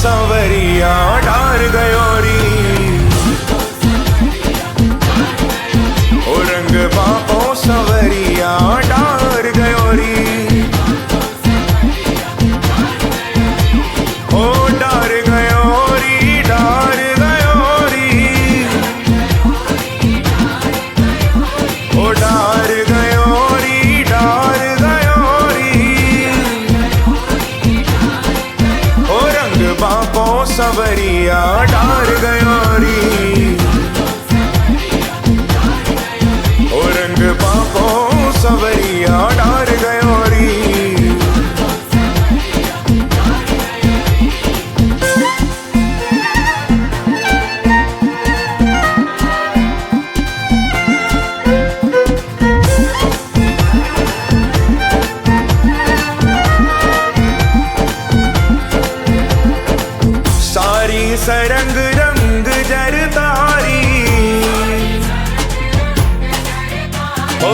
सवरिया डार गयो री। ओ रंग बापो सवरिया डार गयो री। ओ डार गयो री, डार गयो री। ओ डार गयो री, डार गयो री। ओ रंग बापो सवरिया डार गयो री। ओ रंग बापो सवरिया डार गयो री। सारी सरंग रंग जर तारी। ओ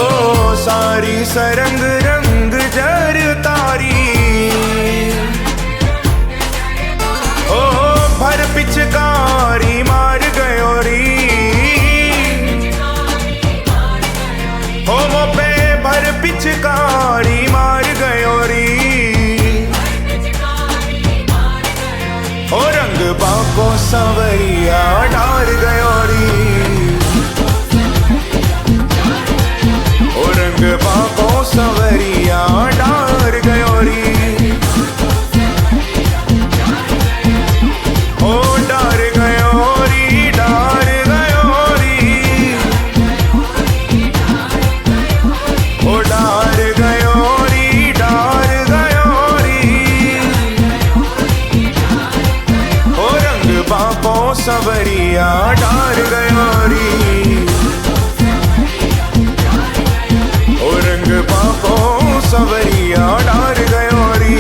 सारी सरंग रंग जर तारी। ओ भर पिचकारी मार गयो री। ओ मोपे भर पिचकारी मार गयो री। ओ रंग बाको सवरिया डार गयो री। ओ रंग बाको सवरिया डार गयो री। ओ डार गयो री, डार गयो री। ओ डार गयो री, डार गयो री। ओ रंग बापो सवरिया डार गयो री। ओ रंग बापो सवरिया डार गयो री।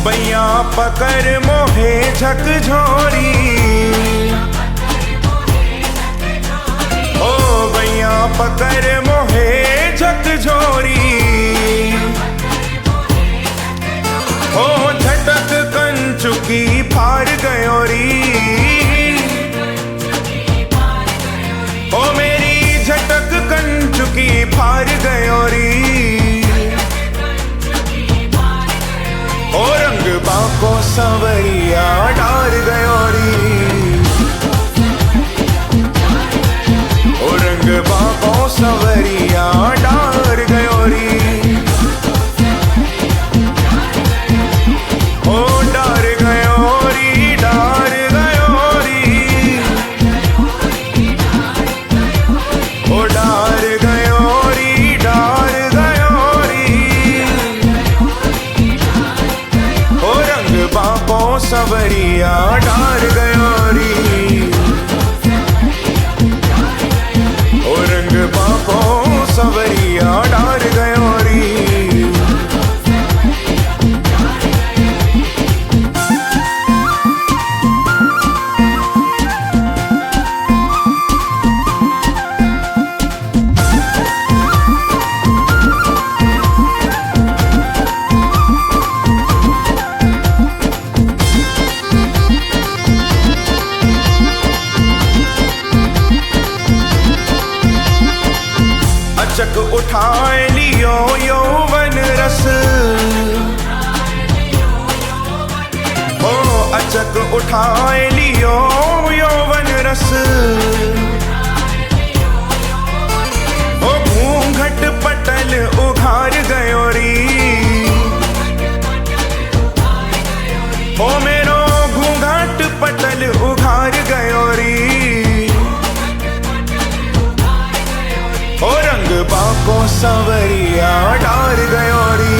बैया पकड़ मोहे झकझोरी। ओ बैया पकड़ मोहे झकझोरी। ओ झटक कंचुकी फार गयो री। ओ मेरी झटक कंचुकी फार गयो री। ओ रंग बाको सवरिया डार गयो री। ओ रंग बाको सवरिया डार गयो री। ओ डार गयो री, डार गयो री। ओ डार गयो री, डार गयो री। ओ रंग बापो सवरिया डार गयो री। ओ रंग बापो सवरिया डार गयो री। अचक उठाए लियो यौवन रस। ओ अचक उठाए लियो यौवन रस। ओ घूंघट पटल उघार गयो री। ओ मेरो घूंघट पटल उघार गयो री। ओ रंग बाको सवरिया डार गयो री।